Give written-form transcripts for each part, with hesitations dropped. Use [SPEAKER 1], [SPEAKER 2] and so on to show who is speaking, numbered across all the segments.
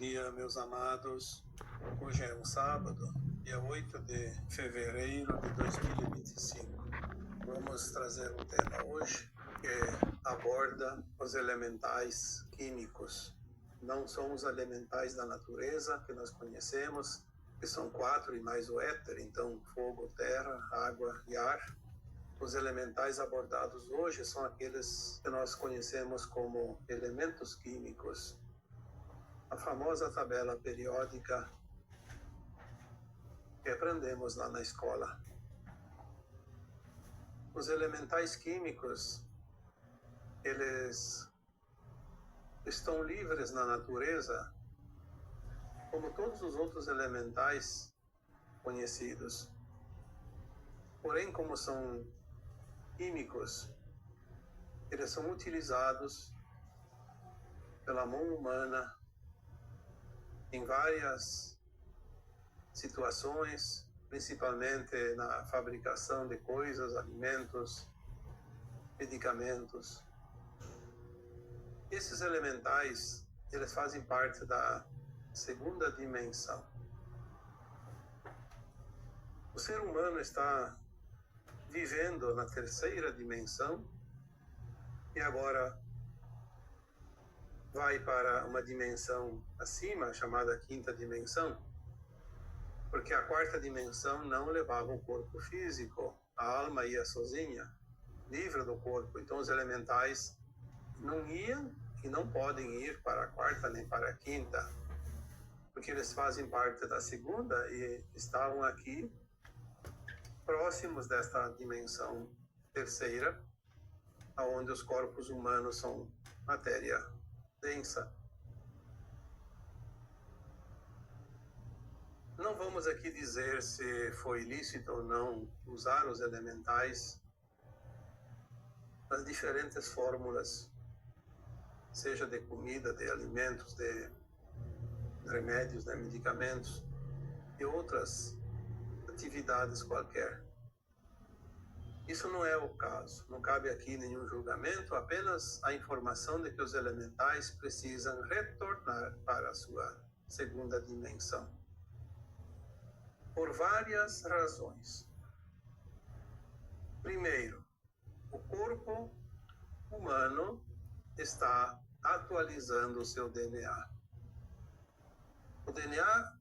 [SPEAKER 1] dia, meus amados. Hoje é um sábado, dia 8 de fevereiro de 2025. Vamos trazer um tema hoje que aborda os elementais químicos. Não são os elementais da natureza que nós conhecemos, que são 4 e mais o éter, então fogo, terra, água e ar. Os elementais abordados hoje são aqueles que nós conhecemos como elementos químicos. A famosa tabela periódica que aprendemos lá na escola. Os elementais químicos, eles estão livres na natureza, como todos os outros elementais conhecidos. Porém, como são químicos, eles são utilizados pela mão humana em várias situações, principalmente na fabricação de coisas, alimentos, medicamentos. Esses elementais, eles fazem parte da segunda dimensão. O ser humano está vivendo na terceira dimensão e agora vai para uma dimensão acima, chamada quinta dimensão, porque a quarta dimensão não levava o corpo físico, a alma ia sozinha, livre do corpo. Então os elementais não iam e não podem ir para a quarta nem para a quinta, porque eles fazem parte da segunda e estavam aqui próximos desta dimensão terceira, onde os corpos humanos são matéria densa. Não vamos aqui dizer se foi lícito ou não usar os elementais nas diferentes fórmulas, seja de comida, de alimentos, de remédios, de medicamentos e outras atividades qualquer. Isso não é o caso. Não cabe aqui nenhum julgamento, apenas a informação de que os elementais precisam retornar para a sua segunda dimensão. Por várias razões. Primeiro, o corpo humano está atualizando o seu DNA. O DNA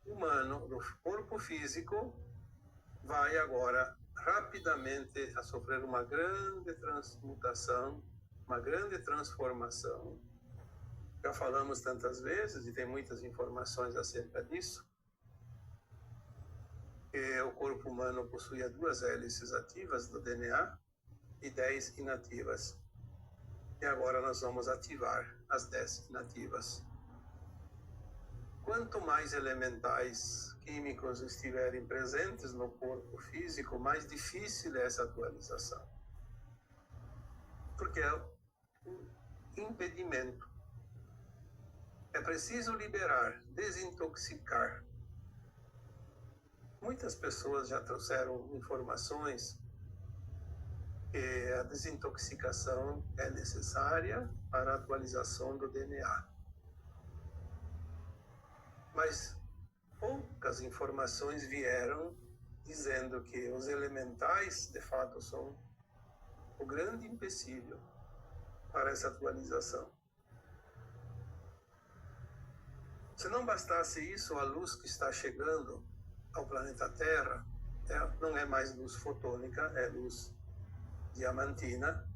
[SPEAKER 1] humano, do corpo físico, vai agora rapidamente a sofrer uma grande transmutação, uma grande transformação. Já falamos tantas vezes e tem muitas informações acerca disso, que o corpo humano possuía 2 hélices ativas do DNA e 10 inativas. E agora nós vamos ativar as 10 inativas. Quanto mais elementais químicos estiverem presentes no corpo físico, mais difícil é essa atualização. Porque é um impedimento. É preciso liberar, desintoxicar. Muitas pessoas já trouxeram informações que a desintoxicação é necessária para a atualização do DNA. Mas poucas informações vieram dizendo que os elementais, de fato, são o grande empecilho para essa atualização. Se não bastasse isso, a luz que está chegando ao planeta Terra não é mais luz fotônica, é luz diamantina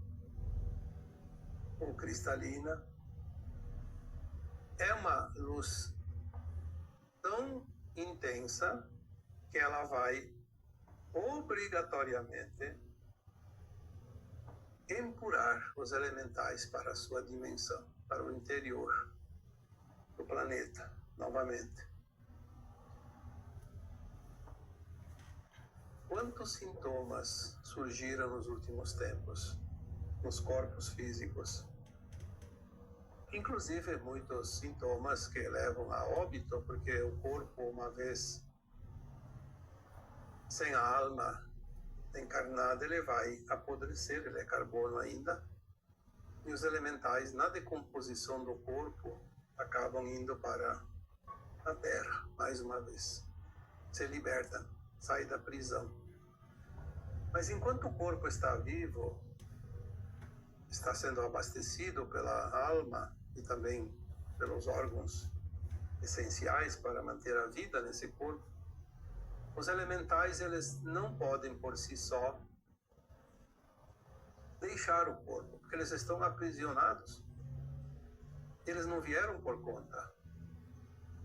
[SPEAKER 1] ou cristalina. É uma luz tão intensa que ela vai obrigatoriamente empurrar os elementais para a sua dimensão, para o interior do planeta, novamente. Quantos sintomas surgiram nos últimos tempos, nos corpos físicos? Inclusive muitos sintomas que levam a óbito, porque o corpo, uma vez sem a alma encarnada, ele vai apodrecer, ele é carbono ainda, e os elementais na decomposição do corpo acabam indo para a Terra, mais uma vez. Se libertam, saem da prisão. Mas enquanto o corpo está vivo, está sendo abastecido pela alma e também pelos órgãos essenciais para manter a vida nesse corpo, os elementais, eles não podem por si só deixar o corpo, porque eles estão aprisionados. Eles não vieram por conta.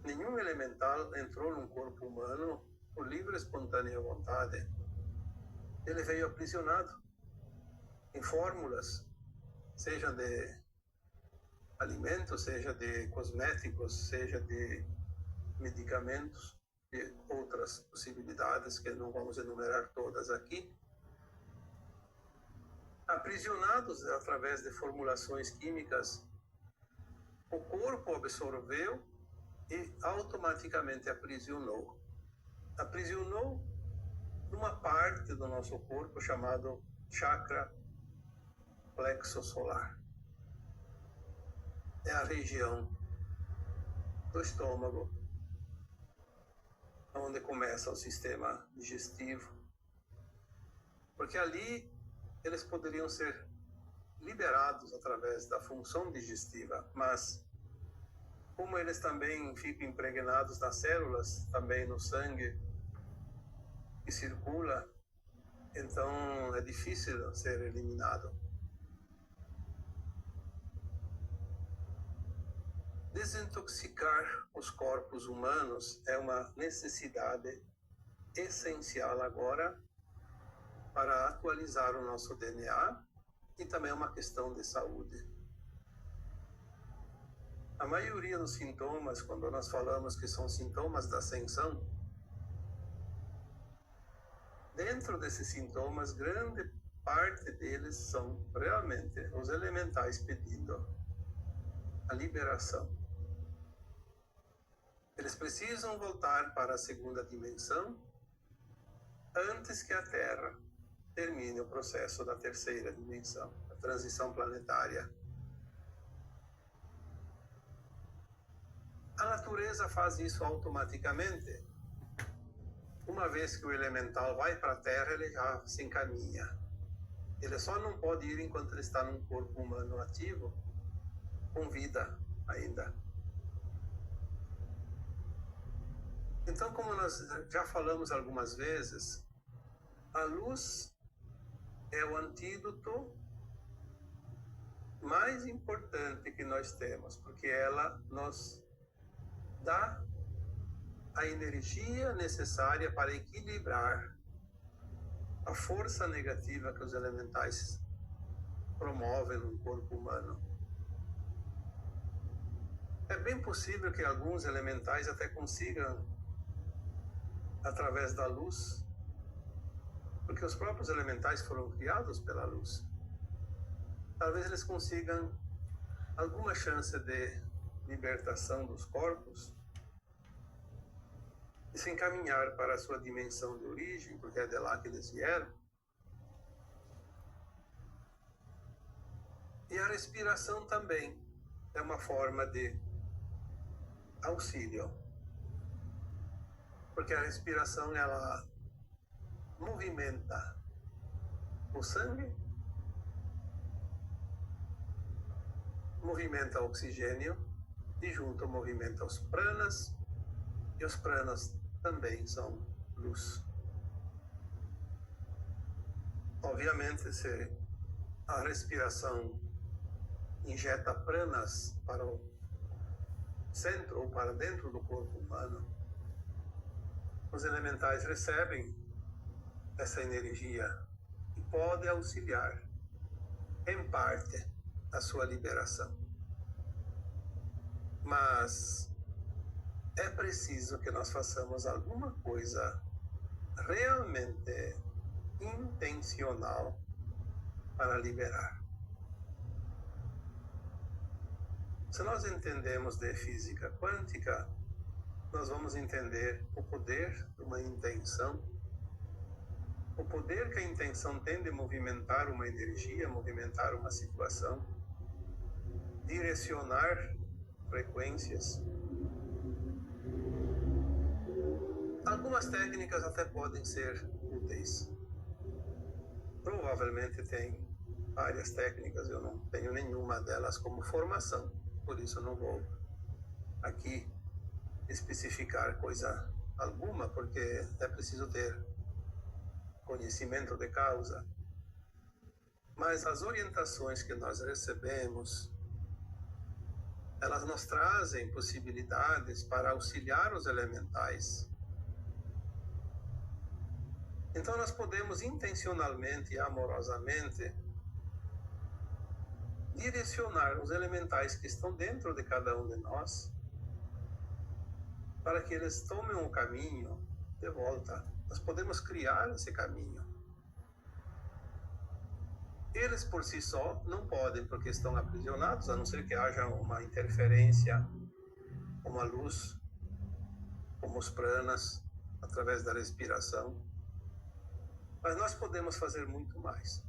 [SPEAKER 1] Nenhum elemental entrou num corpo humano por livre e espontânea vontade. Ele veio aprisionado em fórmulas, seja de alimentos, seja de cosméticos, seja de medicamentos e outras possibilidades que não vamos enumerar todas aqui. Aprisionados através de formulações químicas, o corpo absorveu e automaticamente aprisionou. Aprisionou numa parte do nosso corpo chamado chakra plexo solar. É a região do estômago, onde começa o sistema digestivo. Porque ali eles poderiam ser liberados através da função digestiva, mas como eles também ficam impregnados nas células, também no sangue que circula, então é difícil ser eliminado. Desintoxicar os corpos humanos é uma necessidade essencial agora para atualizar o nosso DNA e também é uma questão de saúde. A maioria dos sintomas, quando nós falamos que são sintomas da ascensão, dentro desses sintomas, grande parte deles são realmente os elementais pedindo a liberação. Eles precisam voltar para a segunda dimensão antes que a Terra termine o processo da terceira dimensão, a transição planetária. A natureza faz isso automaticamente. Uma vez que o elemental vai para a Terra, ele já se encaminha. Ele só não pode ir enquanto ele está num corpo humano ativo, com vida ainda. Então, como nós já falamos algumas vezes, a luz é o antídoto mais importante que nós temos, porque ela nos dá a energia necessária para equilibrar a força negativa que os elementais promovem no corpo humano. É bem possível que alguns elementais até consigam, através da luz, porque os próprios elementais foram criados pela luz, talvez eles consigam alguma chance de libertação dos corpos e se encaminhar para a sua dimensão de origem, porque é de lá que eles vieram. E a respiração também é uma forma de auxílio, porque a respiração ela movimenta o sangue, movimenta o oxigênio e junto movimenta os pranas, e os pranas também são luz. Obviamente, se a respiração injeta pranas para o centro ou para dentro do corpo humano, os elementais recebem essa energia e pode auxiliar, em parte, a sua liberação. Mas é preciso que nós façamos alguma coisa realmente intencional para liberar. Se nós entendemos de física quântica, nós vamos entender o poder de uma intenção, o poder que a intenção tem de movimentar uma energia, movimentar uma situação, direcionar frequências. Algumas técnicas até podem ser úteis. Provavelmente tem várias técnicas, eu não tenho nenhuma delas como formação, por isso eu não vou aqui especificar coisa alguma, porque é preciso ter conhecimento de causa. Mas as orientações que nós recebemos, elas nos trazem possibilidades para auxiliar os elementais. Então nós podemos intencionalmente e amorosamente direcionar os elementais que estão dentro de cada um de nós para que eles tomem um caminho de volta. Nós podemos criar esse caminho. Eles por si só não podem, porque estão aprisionados, a não ser que haja uma interferência, uma luz, como os pranas, através da respiração. Mas nós podemos fazer muito mais.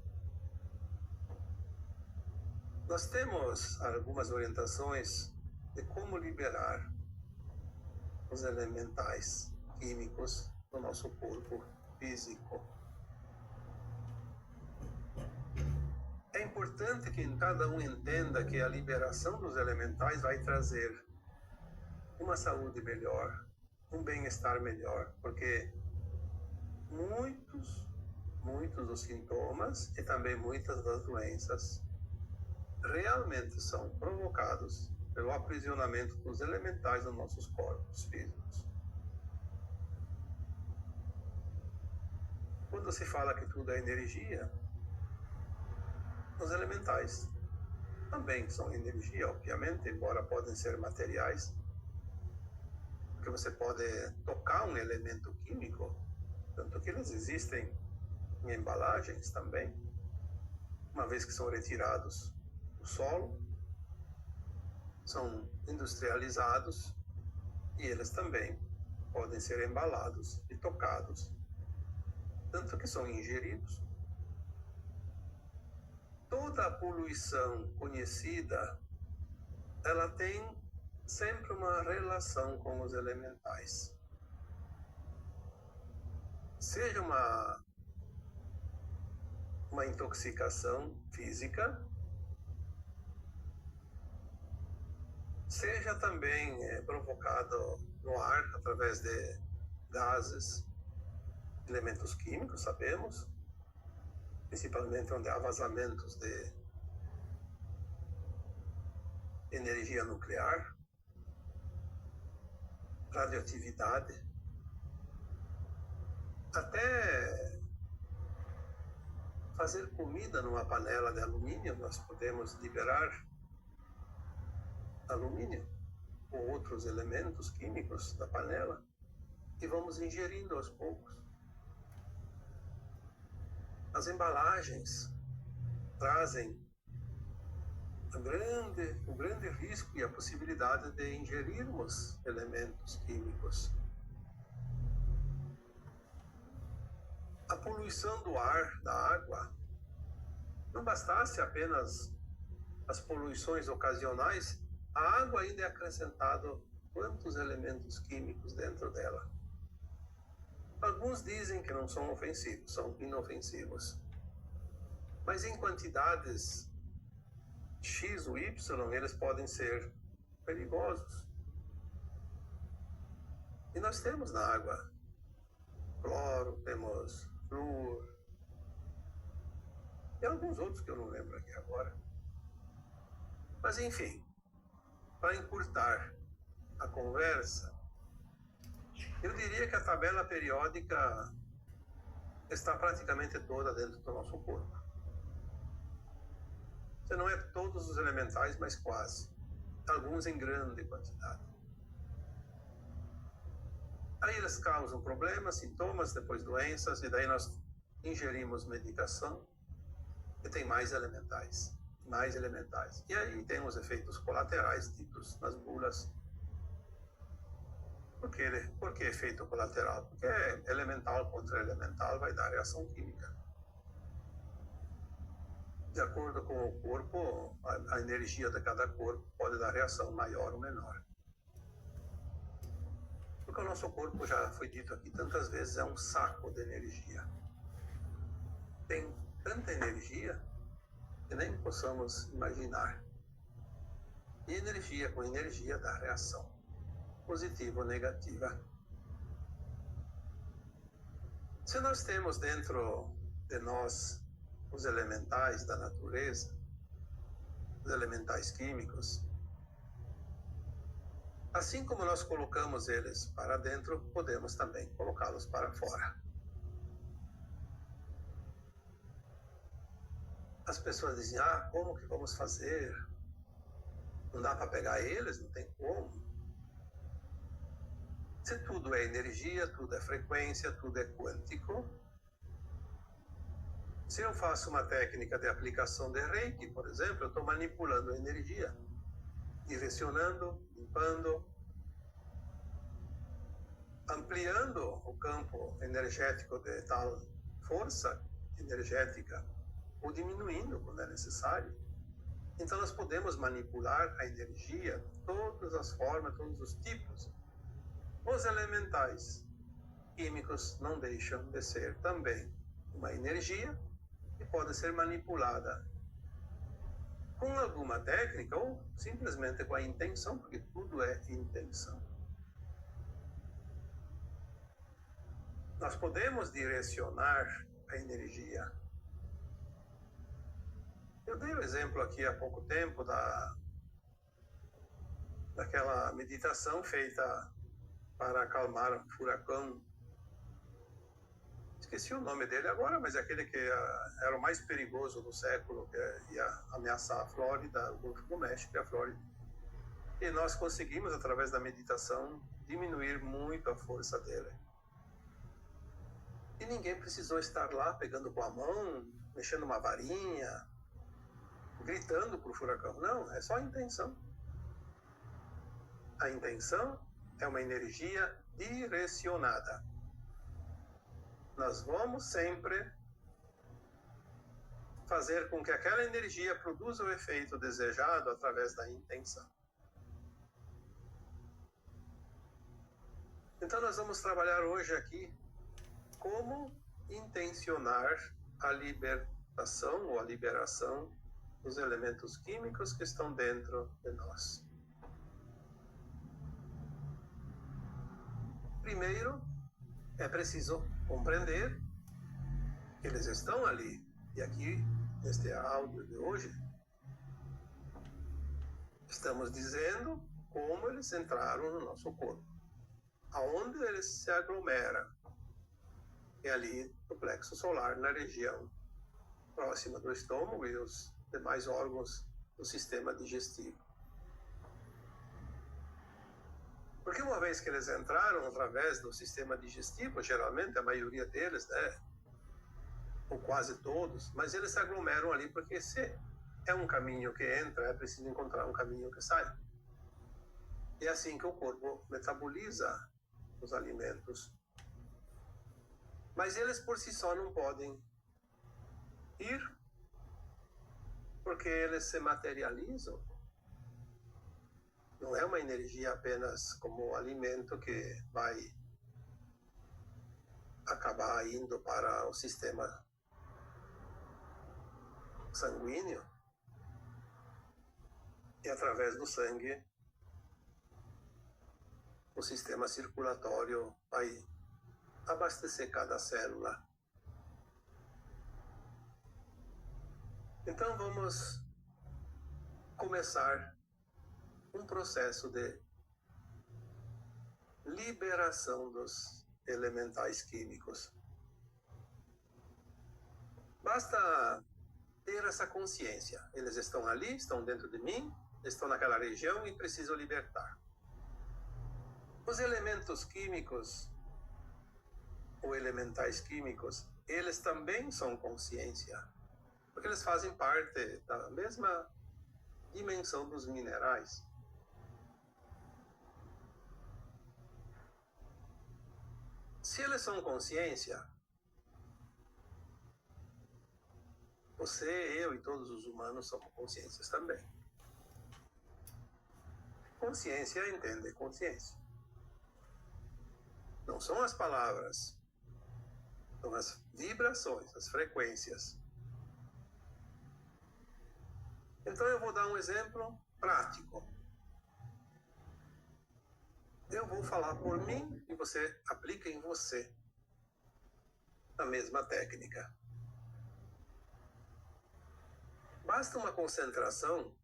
[SPEAKER 1] Nós temos algumas orientações de como liberar os elementais químicos do nosso corpo físico. É importante que cada um entenda que a liberação dos elementais vai trazer uma saúde melhor, um bem-estar melhor, porque muitos dos sintomas e também muitas das doenças realmente são provocados pelo aprisionamento dos elementais nos nossos corpos físicos. Quando se fala que tudo é energia, os elementais também são energia, obviamente, embora podem ser materiais, porque você pode tocar um elemento químico, tanto que eles existem em embalagens também, uma vez que são retirados do solo, são industrializados e eles também podem ser embalados e tocados, tanto que são ingeridos. Toda a poluição conhecida, ela tem sempre uma relação com os elementais. Seja uma intoxicação física, seja também provocado no ar através de gases, elementos químicos, sabemos, principalmente onde há vazamentos de energia nuclear, radioatividade, até fazer comida numa panela de alumínio, nós podemos liberar alumínio ou outros elementos químicos da panela e vamos ingerindo aos poucos. As embalagens trazem o grande risco e a possibilidade de ingerirmos elementos químicos. A poluição do ar, da água, não bastasse apenas as poluições ocasionais, a água ainda é acrescentado quantos elementos químicos dentro dela. Alguns dizem que não são ofensivos, são inofensivos. Mas em quantidades X ou Y, eles podem ser perigosos. E nós temos na água cloro, temos flúor, e alguns outros que eu não lembro aqui agora. Mas enfim, para encurtar a conversa, eu diria que a tabela periódica está praticamente toda dentro do nosso corpo. Você não é todos os elementais, mas quase. Alguns em grande quantidade. Aí eles causam problemas, sintomas, depois doenças, e daí nós ingerimos medicação e tem mais elementais. E aí tem os efeitos colaterais ditos nas bulas. Por que efeito colateral? Porque elemental contra elemental vai dar reação química. De acordo com o corpo, a energia de cada corpo pode dar reação maior ou menor. Porque o nosso corpo, já foi dito aqui tantas vezes, é um saco de energia. Tem tanta energia que nem possamos imaginar. E energia com energia dá reação, positiva ou negativa. Se nós temos dentro de nós os elementais da natureza, os elementais químicos, assim como nós colocamos eles para dentro, podemos também colocá-los para fora. As pessoas dizem, como que vamos fazer? Não dá para pegar eles? Não tem como. Se tudo é energia, tudo é frequência, tudo é quântico. Se eu faço uma técnica de aplicação de Reiki, por exemplo, eu estou manipulando a energia, direcionando, limpando, ampliando o campo energético de tal força energética, ou diminuindo quando é necessário. Então nós podemos manipular a energia de todas as formas, todos os tipos. Os elementais químicos não deixam de ser também uma energia que pode ser manipulada com alguma técnica ou simplesmente com a intenção, porque tudo é intenção. Nós podemos direcionar a energia. Eu dei o exemplo aqui há pouco tempo daquela meditação feita para acalmar um furacão. Esqueci o nome dele agora, mas é aquele que era o mais perigoso do século, que ia ameaçar a Flórida, o Golfo do México e a Flórida. E nós conseguimos, através da meditação, diminuir muito a força dele. E ninguém precisou estar lá pegando com a mão, mexendo uma varinha, gritando para o furacão. Não, é só a intenção. A intenção é uma energia direcionada. Nós vamos sempre fazer com que aquela energia produza o efeito desejado através da intenção. Então nós vamos trabalhar hoje aqui como intencionar a libertação ou a liberação dos elementos químicos que estão dentro de nós. Primeiro, é preciso compreender que eles estão ali. E aqui, neste áudio de hoje, estamos dizendo como eles entraram no nosso corpo. Aonde eles se aglomeram. É ali no plexo solar, na região próxima do estômago e os demais órgãos do sistema digestivo. Porque uma vez que eles entraram através do sistema digestivo, geralmente a maioria deles, ou quase todos, mas eles se aglomeram ali porque se é um caminho que entra, é preciso encontrar um caminho que sai. E é assim que o corpo metaboliza os alimentos. Mas eles por si só não podem ir, porque eles se materializam. Não é uma energia apenas como alimento que vai acabar indo para o sistema sanguíneo e através do sangue o sistema circulatório vai abastecer cada célula. Então vamos começar um processo de liberação dos elementais químicos. Basta ter essa consciência. Eles estão ali, estão dentro de mim, estão naquela região e preciso libertar. Os elementos químicos ou elementais químicos, eles também são consciência, porque eles fazem parte da mesma dimensão dos minerais. Se eles são consciência, Você, eu e todos os humanos somos consciências também. Consciência entende consciência. Não são as palavras, são as vibrações, as frequências. Então eu vou dar um exemplo prático. Eu vou falar por mim e você aplica em você a mesma técnica. Basta uma concentração,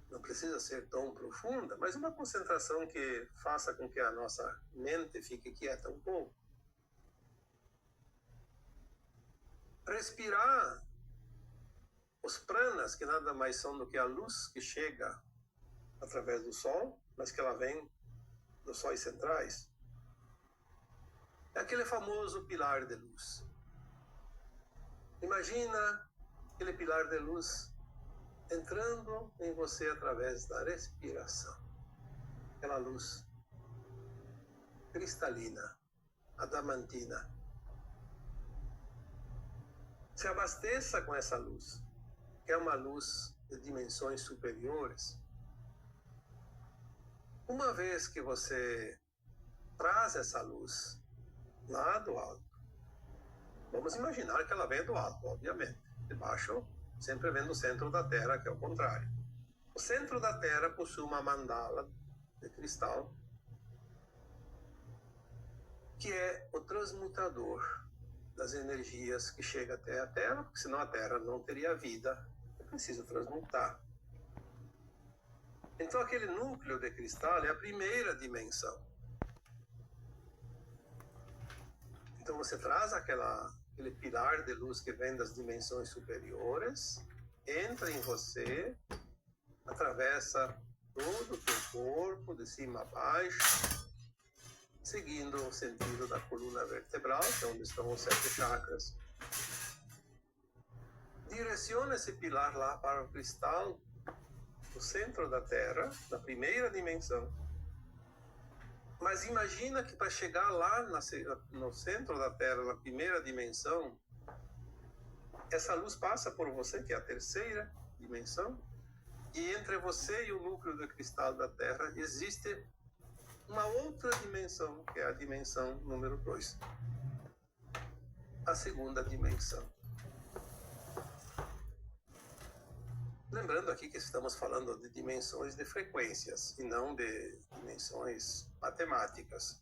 [SPEAKER 1] não precisa ser tão profunda, mas uma concentração que faça com que a nossa mente fique quieta um pouco. Respirar os pranas, que nada mais são do que a luz que chega através do Sol, mas que ela vem dos sóis centrais. É aquele famoso pilar de luz. Imagina aquele pilar de luz entrando em você através da respiração. Aquela luz cristalina, adamantina. Se abasteça com essa luz, que é uma luz de dimensões superiores. Uma vez que você traz essa luz lá do alto, vamos imaginar que ela vem do alto, obviamente. De baixo, sempre vem do centro da Terra, que é o contrário. O centro da Terra possui uma mandala de cristal, que é o transmutador das energias que chega até a Terra, porque senão a Terra não teria vida. É preciso transmutar. Então aquele núcleo de cristal é a primeira dimensão. Então você traz aquele pilar de luz que vem das dimensões superiores, entra em você, atravessa todo o teu corpo, de cima a baixo, seguindo o sentido da coluna vertebral, que é onde estão os 7 chakras. Direciona esse pilar lá para o cristal do centro da Terra, da primeira dimensão. Mas imagina que para chegar lá no centro da Terra, na primeira dimensão, essa luz passa por você, que é a terceira dimensão, e entre você e o núcleo do cristal da Terra existe uma outra dimensão, que é a dimensão número 2. A segunda dimensão. Lembrando aqui que estamos falando de dimensões de frequências e não de dimensões matemáticas.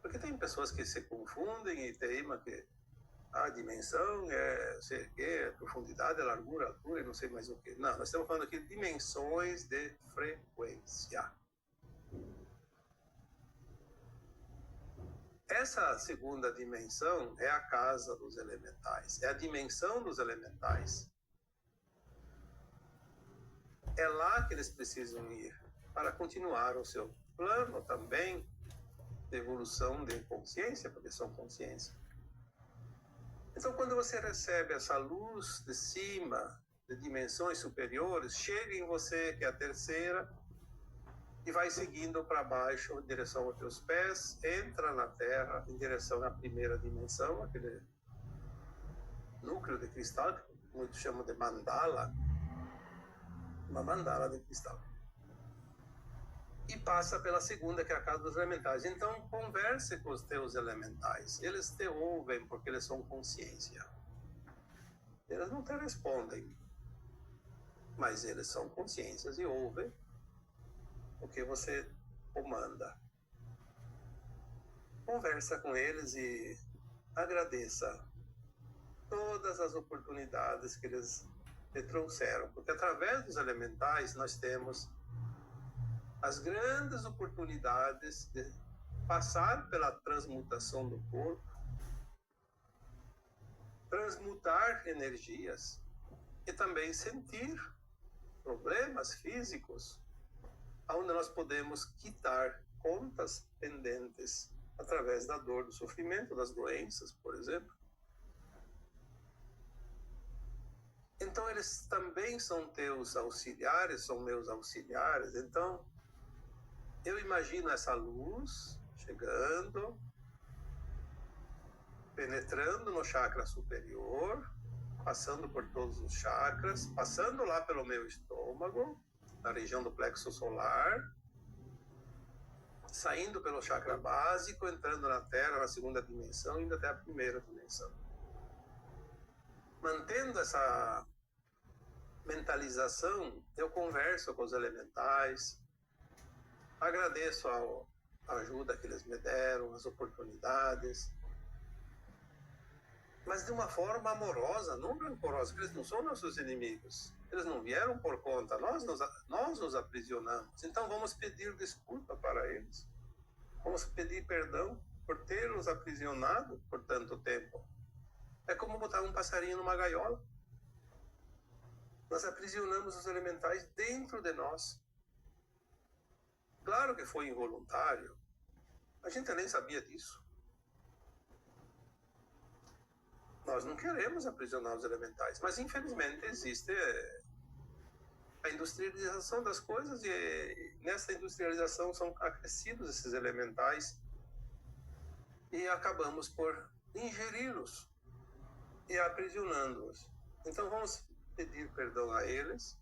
[SPEAKER 1] Porque tem pessoas que se confundem e teimam que a dimensão é, sei o quê, profundidade, largura, altura e não sei mais o que. Não, nós estamos falando aqui de dimensões de frequência. Essa segunda dimensão é a casa dos elementais, é a dimensão dos elementais. É lá que eles precisam ir para continuar o seu plano também de evolução de consciência, porque são consciência. Então, quando você recebe essa luz de cima, de dimensões superiores, chega em você, que é a terceira, e vai seguindo para baixo, em direção aos teus pés, entra na Terra, em direção à primeira dimensão, aquele núcleo de cristal, que muitos chamam de mandala, uma mandala de cristal. E passa pela segunda, que é a casa dos elementais. Então, converse com os teus elementais. Eles te ouvem porque eles são consciência. Eles não te respondem, mas eles são consciências e ouvem o que você comanda. Conversa com eles e agradeça todas as oportunidades que eles te trouxeram, porque através dos elementais nós temos as grandes oportunidades de passar pela transmutação do corpo, transmutar energias e também sentir problemas físicos, onde nós podemos quitar contas pendentes através da dor, do sofrimento, das doenças, por exemplo. Então eles também são teus auxiliares, são meus auxiliares. Então eu imagino essa luz chegando, penetrando no chakra superior, passando por todos os chakras, passando lá pelo meu estômago, na região do plexo solar, saindo pelo chakra básico, entrando na Terra, na segunda dimensão, indo até a primeira dimensão. Mantendo essa mentalização, eu converso com os elementais, agradeço a ajuda que eles me deram, as oportunidades, mas de uma forma amorosa, não rancorosa, porque eles não são nossos inimigos. Eles não vieram por conta, nós nos aprisionamos. Então vamos pedir desculpa para eles. Vamos pedir perdão por ter-nos aprisionado por tanto tempo. É como botar um passarinho numa gaiola. Nós aprisionamos os elementais dentro de nós. Claro que foi involuntário. A gente nem sabia disso. Nós não queremos aprisionar os elementais, mas infelizmente existe a industrialização das coisas e nessa industrialização são acrescidos esses elementais e acabamos por ingeri-los e aprisionando-os. Então vamos pedir perdão a eles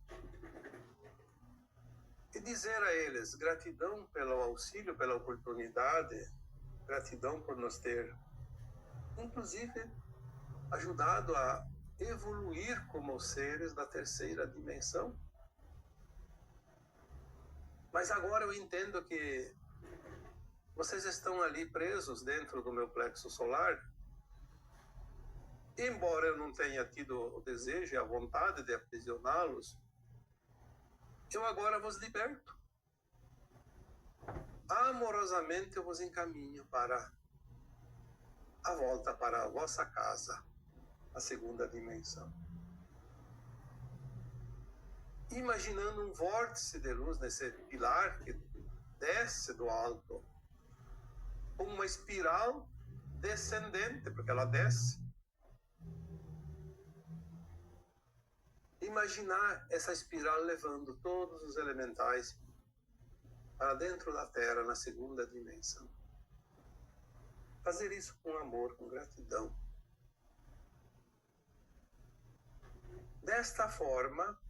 [SPEAKER 1] e dizer a eles gratidão pelo auxílio, pela oportunidade, gratidão por nos ter, inclusive, ajudado a evoluir como seres da terceira dimensão. Mas agora eu entendo que vocês estão ali presos dentro do meu plexo solar. Embora eu não tenha tido o desejo e a vontade de aprisioná-los, eu agora vos liberto. Amorosamente eu vos encaminho para a volta para a vossa casa, a segunda dimensão. Imaginando um vórtice de luz nesse pilar que desce do alto, como uma espiral descendente, porque ela desce. Imaginar essa espiral levando todos os elementais para dentro da Terra, na segunda dimensão. Fazer isso com amor, com gratidão. Desta forma,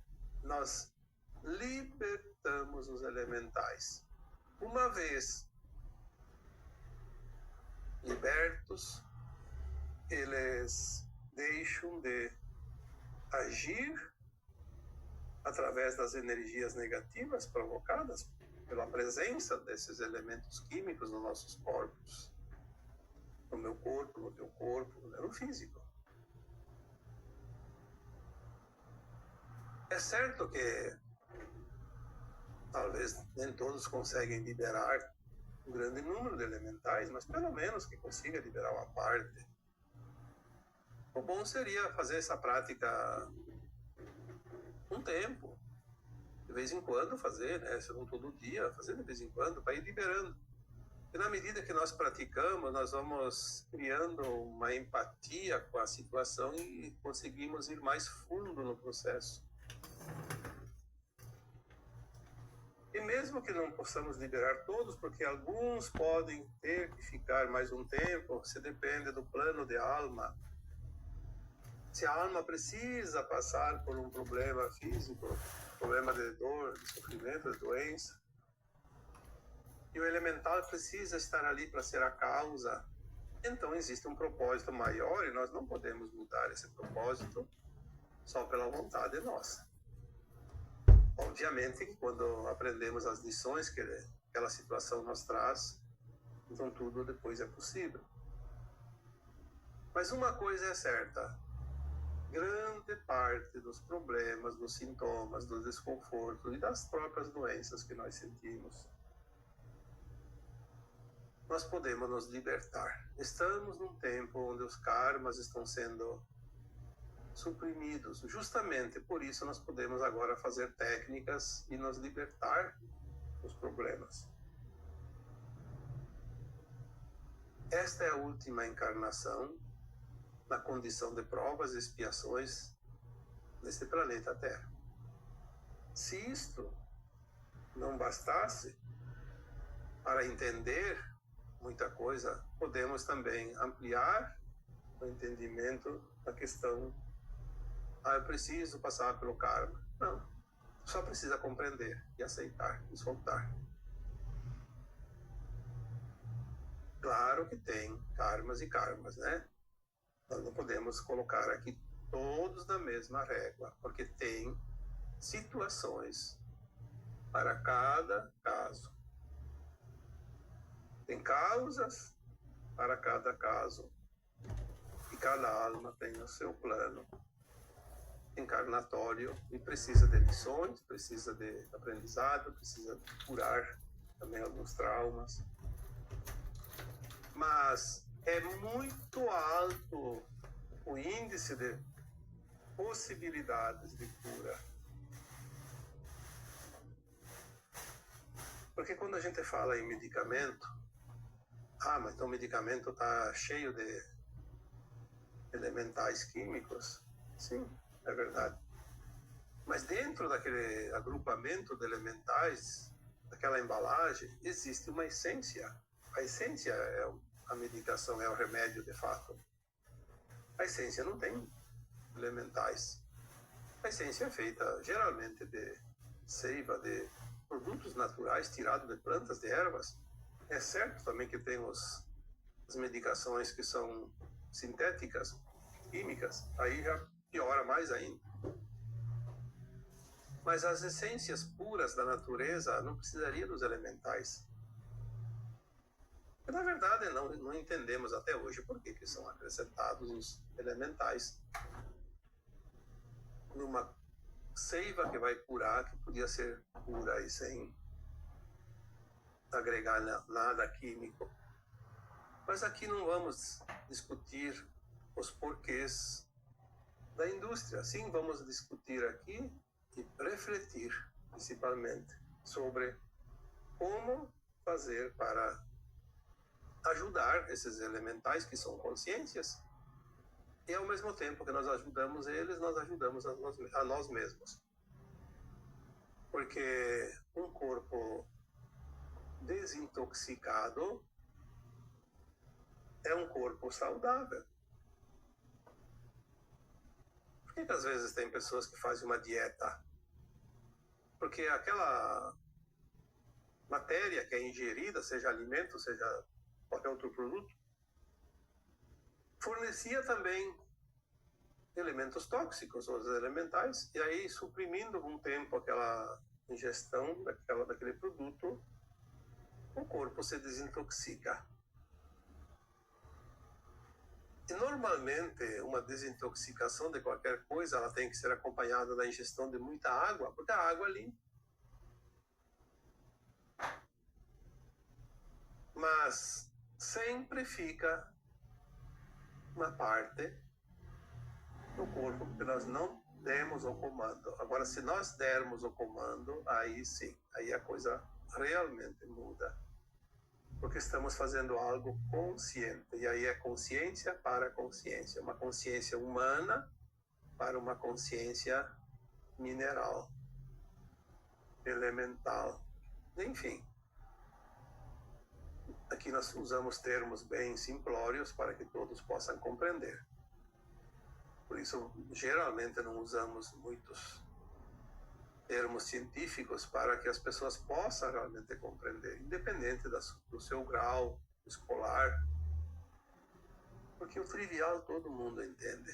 [SPEAKER 1] nós libertamos os elementais. Uma vez libertos, eles deixam de agir através das energias negativas provocadas pela presença desses elementos químicos nos nossos corpos, no meu corpo, no teu corpo, no físico. É certo que talvez nem todos conseguem liberar um grande número de elementais, mas pelo menos que consiga liberar uma parte. O bom seria fazer essa prática um tempo, de vez em quando fazer, né? Se não todo dia, fazer de vez em quando, para ir liberando. E na medida que nós praticamos, nós vamos criando uma empatia com a situação e conseguimos ir mais fundo no processo. E mesmo que não possamos liberar todos, porque alguns podem ter que ficar mais um tempo, se depende do plano de alma. Se a alma precisa passar por um problema físico, problema de dor, de sofrimento, de doença, e o elemental precisa estar ali para ser a causa, então existe um propósito maior e nós não podemos mudar esse propósito só pela vontade nossa. Obviamente que quando aprendemos as lições que aquela situação nos traz, então tudo depois é possível. Mas uma coisa é certa, grande parte dos problemas, dos sintomas, dos desconfortos e das próprias doenças que nós sentimos, nós podemos nos libertar. Estamos num tempo onde os karmas estão sendo suprimidos. Justamente por isso nós podemos agora fazer técnicas e nos libertar dos problemas. Esta é a última encarnação na condição de provas e expiações neste planeta Terra. Se isto não bastasse para entender muita coisa, podemos também ampliar o entendimento da questão eu preciso passar pelo karma. Não. Só precisa compreender e aceitar e soltar. Claro que tem karmas e karmas, né? Nós não podemos colocar aqui todos na mesma régua, porque tem situações para cada caso. Tem causas para cada caso. E cada alma tem o seu plano encarnatório e precisa de lições, precisa de aprendizado, precisa curar também alguns traumas. Mas é muito alto o índice de possibilidades de cura. Porque quando a gente fala em medicamento, mas então o medicamento está cheio de elementais químicos. Sim, é verdade. Mas dentro daquele agrupamento de elementais, daquela embalagem, existe uma essência. A essência é a medicação, é o remédio de fato. A essência não tem elementais. A essência é feita geralmente de seiva, de produtos naturais tirados de plantas, de ervas. É certo também que tem as medicações que são sintéticas, químicas, aí já piora mais ainda. Mas as essências puras da natureza não precisaria dos elementais. Na verdade, não entendemos até hoje por que são acrescentados os elementais numa seiva que vai curar, que podia ser pura e sem agregar nada químico. Mas aqui não vamos discutir os porquês da indústria. Sim, vamos discutir aqui e refletir, principalmente, sobre como fazer para ajudar esses elementais que são consciências e, ao mesmo tempo que nós ajudamos eles, nós ajudamos a nós mesmos. Porque um corpo desintoxicado é um corpo saudável. Por que às vezes tem pessoas que fazem uma dieta? Porque aquela matéria que é ingerida, seja alimento, seja qualquer outro produto, fornecia também elementos tóxicos, os elementais, e aí suprimindo um tempo aquela ingestão daquele produto, o corpo se desintoxica. E normalmente uma desintoxicação de qualquer coisa, ela tem que ser acompanhada da ingestão de muita água, porque a água limpa. Mas sempre fica uma parte do corpo que nós não demos o comando. Agora, se nós dermos o comando, aí sim, aí a coisa realmente muda. Porque estamos fazendo algo consciente. E aí é consciência para consciência. Uma consciência humana para uma consciência mineral, elemental. Enfim. Aqui nós usamos termos bem simplórios para que todos possam compreender. Por isso, geralmente não usamos muitos termos científicos para que as pessoas possam realmente compreender, independente do seu grau escolar. Porque o trivial todo mundo entende.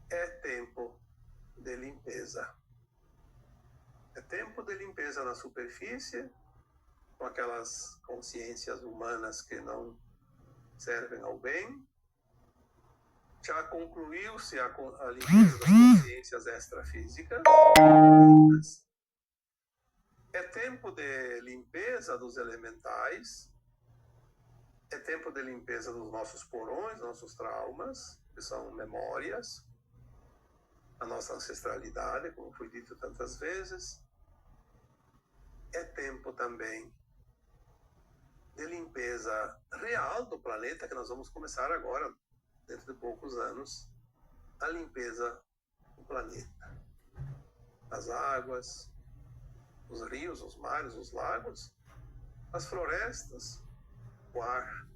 [SPEAKER 1] É tempo de limpeza. É tempo de limpeza na superfície, com aquelas consciências humanas que não servem ao bem. Já concluiu-se a limpeza das consciências extrafísicas. É tempo de limpeza dos elementais. É tempo de limpeza dos nossos porões, nossos traumas, que são memórias. A nossa ancestralidade, como foi dito tantas vezes. É tempo também de limpeza real do planeta, que nós vamos começar agora, dentro de poucos anos, a limpeza do planeta. As águas, os rios, os mares, os lagos, as florestas, o ar.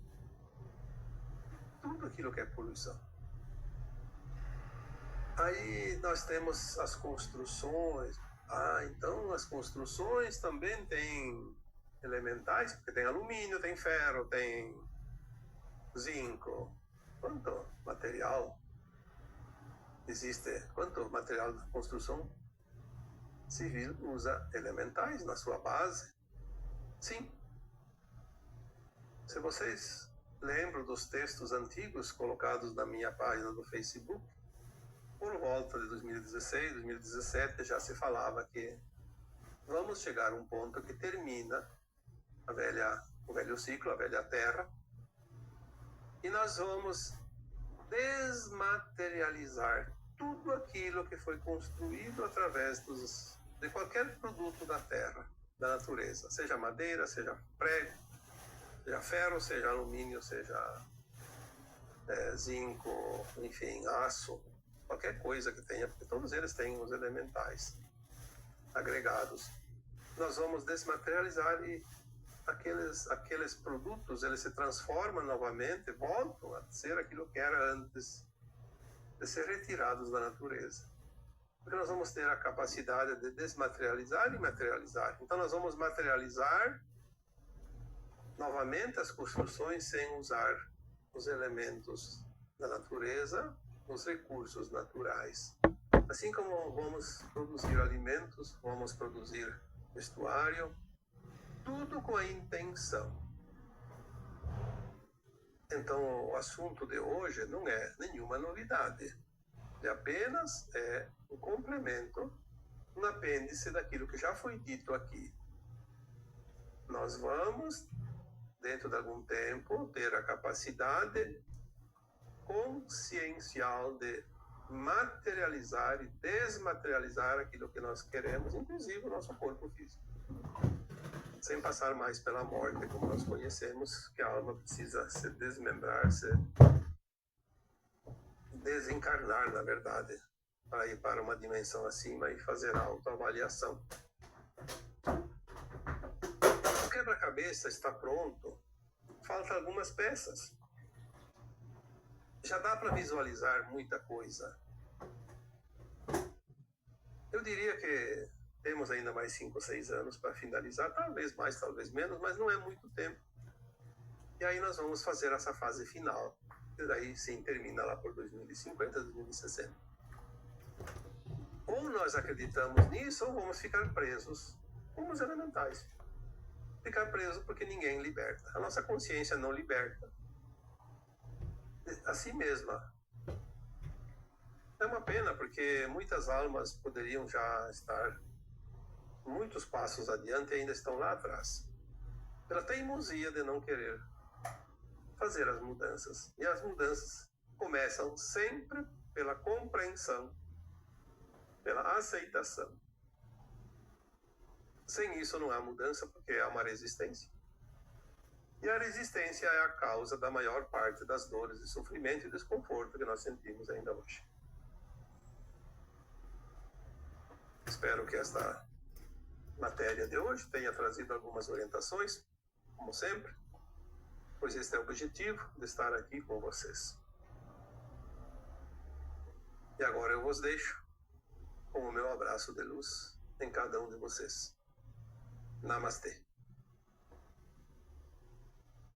[SPEAKER 1] tudo aquilo que é poluição. Aí nós temos as construções. Então as construções também têm elementais, porque tem alumínio, tem ferro, tem zinco. Quanto material existe? Quanto material de construção civil usa elementais na sua base? Sim. Se vocês lembram dos textos antigos colocados na minha página do Facebook, por volta de 2016, 2017, já se falava que vamos chegar a um ponto que termina o velho ciclo, a velha terra, e nós vamos desmaterializar tudo aquilo que foi construído através de qualquer produto da terra, da natureza, seja madeira, seja prego, seja ferro, seja alumínio, seja zinco, enfim, aço, qualquer coisa que tenha, porque todos eles têm os elementais agregados. Nós vamos desmaterializar e aqueles produtos, eles se transformam novamente, voltam a ser aquilo que era antes de ser retirados da natureza. Porque nós vamos ter a capacidade de desmaterializar e materializar. Então nós vamos materializar novamente as construções sem usar os elementos da natureza, os recursos naturais. Assim como vamos produzir alimentos, vamos produzir vestuário, tudo com a intenção. Então, o assunto de hoje não é nenhuma novidade. Ele apenas é um complemento, um apêndice daquilo que já foi dito aqui. Nós vamos, dentro de algum tempo, ter a capacidade consciencial de materializar e desmaterializar aquilo que nós queremos, inclusive o nosso corpo físico. Sem passar mais pela morte, como nós conhecemos, que a alma precisa se desmembrar, se desencarnar, na verdade, para ir para uma dimensão acima e fazer a autoavaliação. O quebra-cabeça está pronto, faltam algumas peças. Já dá para visualizar muita coisa. Eu diria que temos ainda mais 5 ou 6 anos para finalizar, talvez mais, talvez menos, mas não é muito tempo. E aí nós vamos fazer essa fase final, e daí sim termina lá por 2050, 2060. Ou nós acreditamos nisso, ou vamos ficar presos como os elementais. Ficar preso porque ninguém liberta. A nossa consciência não liberta a si mesma. É uma pena, porque muitas almas poderiam já estar muitos passos adiante e ainda estão lá atrás, pela teimosia de não querer fazer as mudanças. E as mudanças começam sempre pela compreensão, pela aceitação. Sem isso não há mudança, porque há uma resistência. E a resistência é a causa da maior parte das dores e sofrimento e desconforto que nós sentimos ainda hoje. Espero que esta matéria de hoje tenha trazido algumas orientações, como sempre, pois este é o objetivo de estar aqui com vocês. E agora eu vos deixo com o meu abraço de luz em cada um de vocês. Namastê.